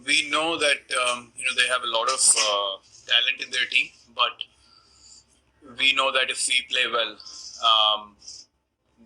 we know that they have a lot of talent in their team, but we know that if we play well,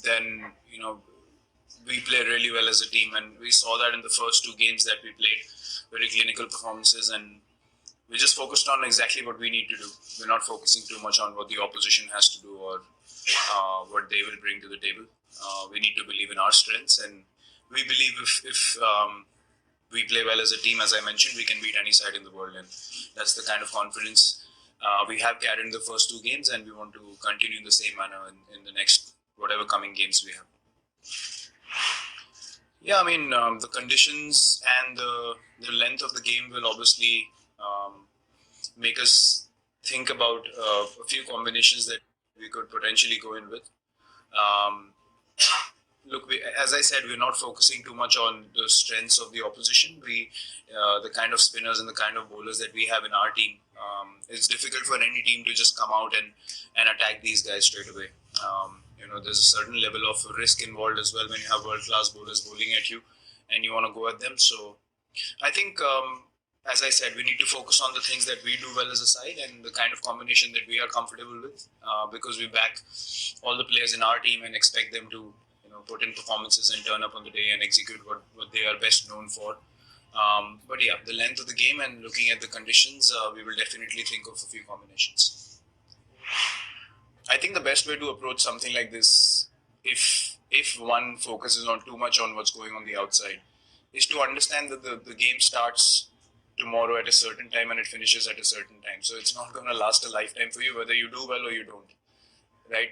then we play really well as a team, and we saw that in the first two games that we played, very clinical performances, and we just focused on exactly what we need to do. We're not focusing too much on what the opposition has to do or what they will bring to the table. We need to believe in our strengths, and we believe if we play well as a team, as I mentioned, we can beat any side in the world, and that's the kind of confidence we have carried in the first two games, and we want to continue in the same manner in the next whatever coming games we have. Yeah, I mean, the conditions and the length of the game will obviously make us think about a few combinations that we could potentially go in with. Um, Look, as I said, we're not focusing too much on the strengths of the opposition. The kind of spinners and the kind of bowlers that we have in our team, it's difficult for any team to just come out and attack these guys straight away. There's a certain level of risk involved as well when you have world-class bowlers bowling at you, and you want to go at them. So, I think, as I said, we need to focus on the things that we do well as a side and the kind of combination that we are comfortable with, because we back all the players in our team and expect them to put in performances and turn up on the day and execute what they are best known for. But yeah, the length of the game and looking at the conditions, we will definitely think of a few combinations. I think the best way to approach something like this, if one focuses on too much on what's going on the outside, is to understand that the game starts tomorrow at a certain time and it finishes at a certain time. So it's not going to last a lifetime for you, whether you do well or you don't, right?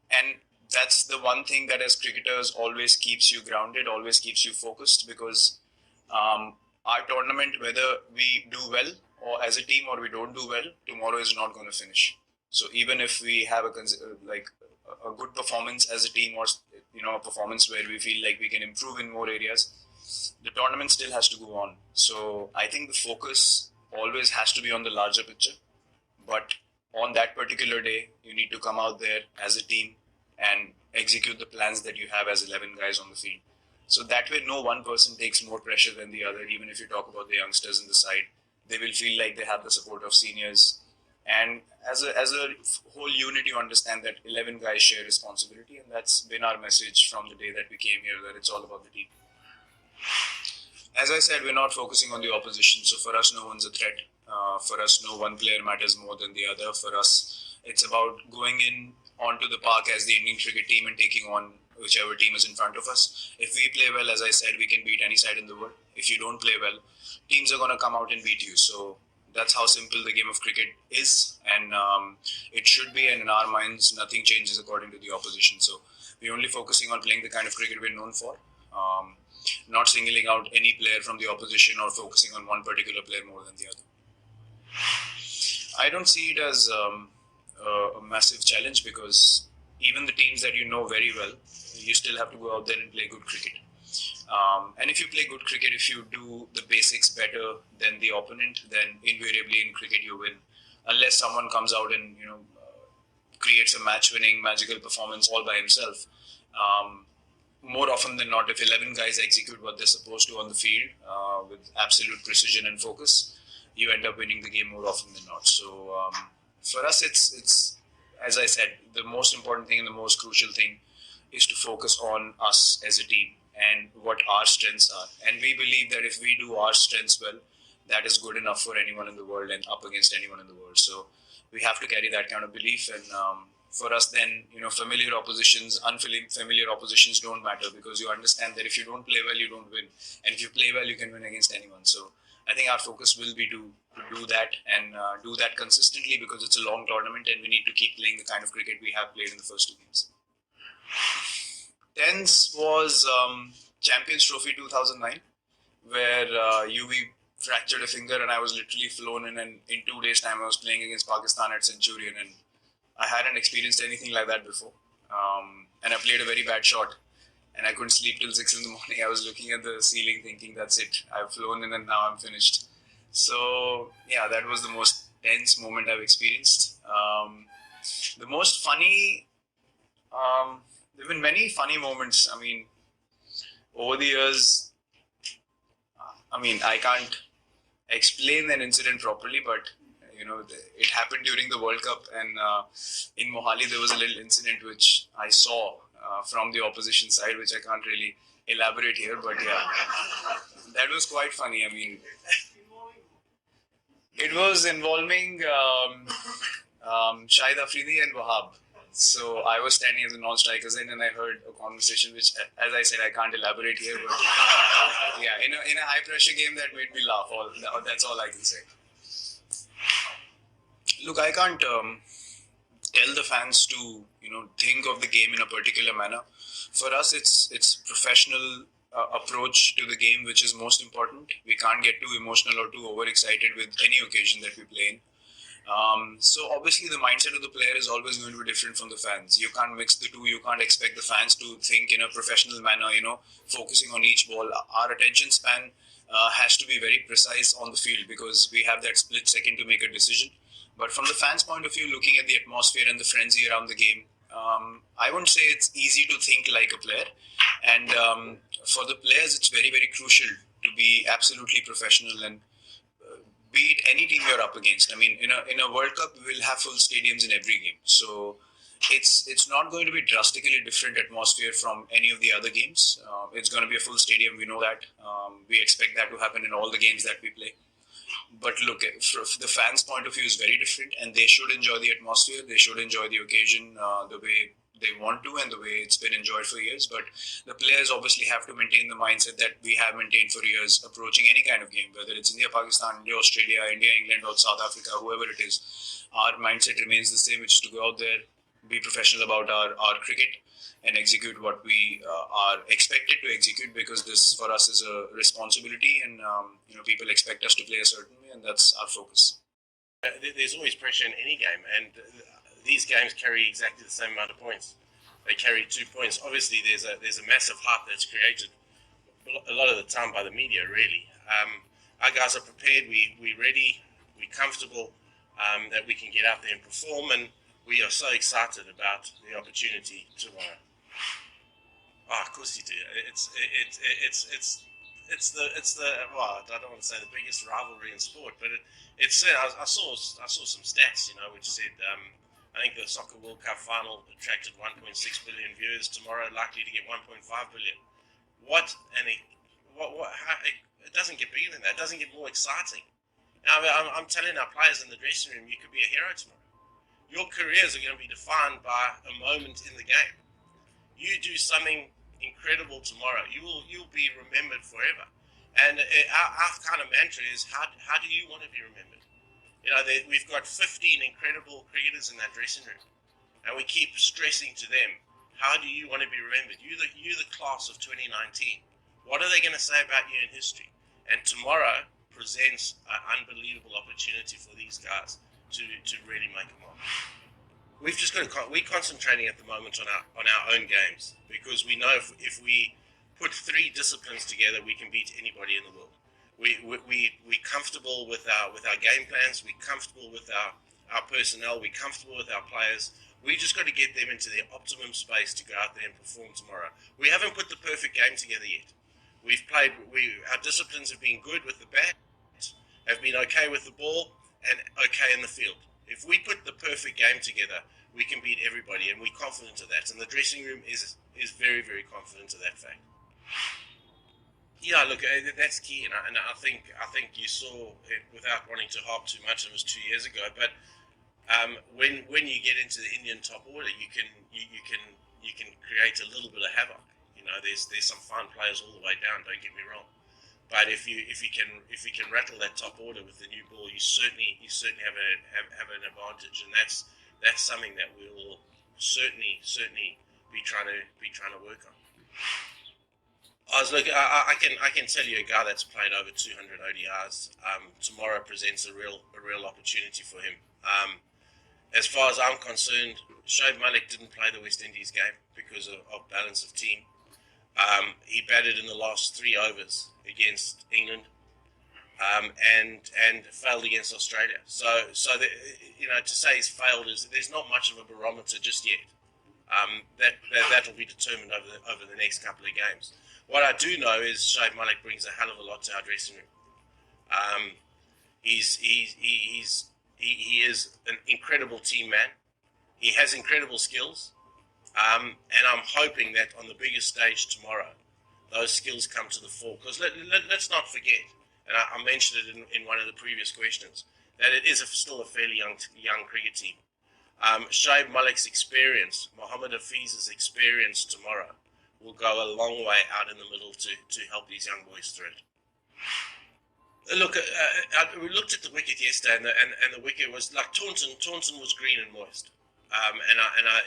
And that's the one thing that as cricketers always keeps you grounded, always keeps you focused, because our tournament, whether we do well or as a team or we don't do well, tomorrow is not going to finish. So even if we have a good performance as a team, or a performance where we feel like we can improve in more areas, the tournament still has to go on. So I think the focus always has to be on the larger picture, but on that particular day, you need to come out there as a team and execute the plans that you have as 11 guys on the field. So that way, no one person takes more pressure than the other. Even if you talk about the youngsters in the side, they will feel like they have the support of seniors. And as a whole unit, you understand that 11 guys share responsibility, and that's been our message from the day that we came here, that it's all about the team. As I said, we're not focusing on the opposition. So for us, no one's a threat. For us, no one player matters more than the other. For us, it's about going in onto the park as the Indian cricket team and taking on whichever team is in front of us. If we play well, as I said, we can beat any side in the world. If you don't play well, teams are going to come out and beat you. So that's how simple the game of cricket is, and it should be. And in our minds, nothing changes according to the opposition. So we're only focusing on playing the kind of cricket we're known for. Not singling out any player from the opposition or focusing on one particular player more than the other. I don't see it as a massive challenge, because even the teams that you know very well, you still have to go out there and play good cricket. And if you play good cricket, if you do the basics better than the opponent, then invariably in cricket you win. Unless someone comes out and creates a match-winning magical performance all by himself. More often than not, if 11 guys execute what they're supposed to on the field with absolute precision and focus, you end up winning the game more often than not. So for us, it's as I said, the most important thing and the most crucial thing is to focus on us as a team and what our strengths are. And we believe that if we do our strengths well, that is good enough for anyone in the world and up against anyone in the world. So we have to carry that kind of belief, and for us then, familiar oppositions, unfamiliar oppositions don't matter, because you understand that if you don't play well, you don't win. And if you play well, you can win against anyone. So I think our focus will be to do that and do that consistently, because it's a long tournament and we need to keep playing the kind of cricket we have played in the first two games. Tense was Champions Trophy 2009, where UV fractured a finger and I was literally flown in, and in 2 days' time I was playing against Pakistan at Centurion, and I hadn't experienced anything like that before. And I played a very bad shot, and I couldn't sleep till 6 in the morning. I was looking at the ceiling thinking, that's it. I've flown in and now I'm finished. So, yeah, that was the most tense moment I've experienced. The most funny, there have been many funny moments. I mean, over the years, I mean, I can't explain that incident properly, but it happened during the World Cup, and in Mohali there was a little incident which I saw from the opposition side, which I can't really elaborate here, but yeah, that was quite funny. I mean, it was involving Shahid Afridi and Wahab. So I was standing as a non-strikers end, and I heard a conversation which, as I said, I can't elaborate here. But yeah, in a high pressure game, that made me laugh. That's all I can say. Look, I can't tell the fans to think of the game in a particular manner. For us, it's professional approach to the game which is most important. We can't get too emotional or too overexcited with any occasion that we play in. So obviously the mindset of the player is always going to be different from the fans. You can't mix the two. You can't expect the fans to think in a professional manner, focusing on each ball. Our attention span has to be very precise on the field because we have that split second to make a decision. But from the fans' point of view, looking at the atmosphere and the frenzy around the game, I wouldn't say it's easy to think like a player. And for the players, it's very, very crucial to be absolutely professional and beat any team you're up against. I mean, in a World Cup, we will have full stadiums in every game. So it's not going to be drastically different atmosphere from any of the other games. It's going to be a full stadium. We know that. We expect that to happen in all the games that we play. But look, from the fans' point of view is very different, and they should enjoy the atmosphere. They should enjoy the occasion the way they want to and the way it's been enjoyed for years. But the players obviously have to maintain the mindset that we have maintained for years approaching any kind of game, whether it's India, Pakistan, India, Australia, India, England, or South Africa, whoever it is. Our mindset remains the same, which is to go out there, be professional about our cricket, and execute what we are expected to execute, because this for us is a responsibility, and people expect us to play a certain way, and that's our focus. There's always pressure in any game, and these games carry exactly the same amount of points. They carry 2 points. Obviously, there's a massive hype that's created a lot of the time by the media. Really, our guys are prepared. We're ready. We're comfortable that we can get out there and perform, and we are so excited about the opportunity tomorrow. Oh, of course you do. It's the well, I don't want to say the biggest rivalry in sport, but it's I saw some stats, which said I think the Soccer World Cup final attracted 1.6 billion viewers. Tomorrow, likely to get 1.5 billion. It doesn't get bigger than that. It doesn't get more exciting. Now, I'm telling our players in the dressing room, you could be a hero tomorrow. Your careers are going to be defined by a moment in the game. You do something incredible tomorrow, you'll be remembered forever. And our kind of mantra is, how do you want to be remembered? We've got 15 incredible cricketers in that dressing room, and we keep stressing to them, how do you want to be remembered? You're the class of 2019. What are they going to say about you in history? And tomorrow presents an unbelievable opportunity for these guys to really make a mark. We've just got we're concentrating at the moment on our own games, because we know if we put 3 disciplines together, we can beat anybody in the world. We're comfortable with our game plans. We're comfortable with our personnel. We're comfortable with our players. We just got to get them into their optimum space to go out there and perform tomorrow. We haven't put the perfect game together yet. Our disciplines have been good with the bat, have been okay with the ball, and okay in the field. If we put the perfect game together, we can beat everybody, and we're confident of that. And the dressing room is very, very confident of that fact. Yeah, look, that's key, and I think you saw it, without wanting to harp too much. It was 2 years ago, but when you get into the Indian top order, you can create a little bit of havoc. There's some fine players all the way down. Don't get me wrong. But if you can rattle that top order with the new ball, you certainly have an advantage, and that's something that we will certainly be trying to work on. I can tell you a guy that's played over 200 ODIs. Tomorrow presents a real opportunity for him. As far as I'm concerned, Shoaib Malik didn't play the West Indies game because of balance of team. He batted in the last 3 overs against England, and failed against Australia. So to say he's failed there's not much of a barometer just yet. That'll be determined over the next couple of games. What I do know is Shoaib Malik brings a hell of a lot to our dressing room. Um, he is an incredible team man. He has incredible skills, and I'm hoping that on the biggest stage tomorrow, those skills come to the fore. Because let's not forget, and I mentioned it in one of the previous questions, that it is still a fairly young cricket team. Shoaib Malik's experience, Mohammad Hafiz's experience tomorrow will go a long way out in the middle to help these young boys through it. Look, we looked at the wicket yesterday, and the wicket was like Taunton. Taunton was green and moist,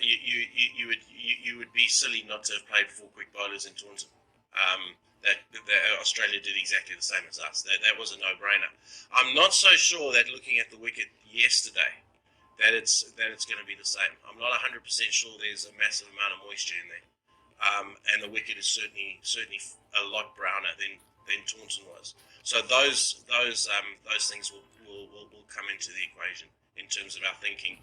you would be silly not to have played 4 quick bowlers in Taunton. That Australia did exactly the same as us. That was a no-brainer. I'm not so sure that looking at the wicket yesterday, that it's going to be the same. I'm not 100% sure there's a massive amount of moisture in there, and the wicket is certainly a lot browner than Taunton was. So those things will come into the equation in terms of our thinking.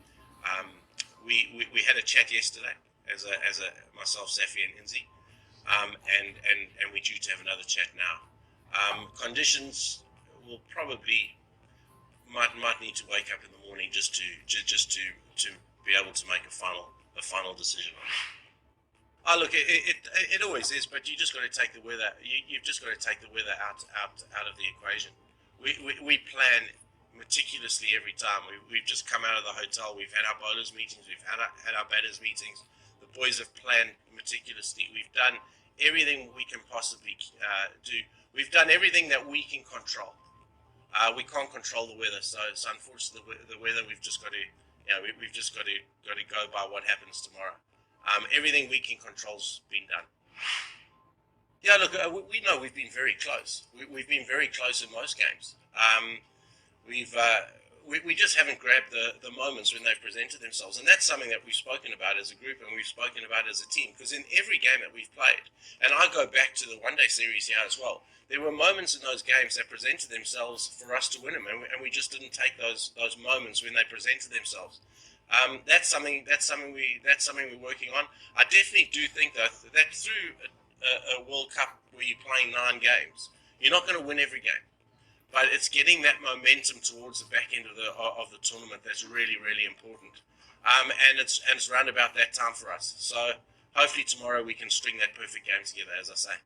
We had a chat yesterday as a myself, Safi, and Inzi, and we're due to have another chat now. Conditions will probably might need to wake up in the morning just to be able to make a final decision on it. Oh, look, it always is, but you just got to take the weather. You've just got to take the weather out of the equation. We plan meticulously every time. We've just come out of the hotel. We've had our bowlers meetings. We've had our batters meetings. The boys have planned meticulously. We've done everything we can possibly do. We've done everything that we can control. We can't control the weather, so unfortunately the weather we've just got to, we've just got to go by what happens tomorrow. Everything we can control's been done. Yeah, look, we know we've been very close. We've been very close in most games. We just haven't grabbed the moments when they've presented themselves, and that's something that we've spoken about as a group and we've spoken about as a team. Because in every game that we've played, and I go back to the one-day series here as well, there were moments in those games that presented themselves for us to win them, and we just didn't take those moments when they presented themselves. That's something we're working on. I definitely do think though that through a World Cup where you're playing 9 games, you're not going to win every game, but it's getting that momentum towards the back end of the tournament that's really, really important. And it's round about that time for us. So hopefully tomorrow we can string that perfect game together, as I say.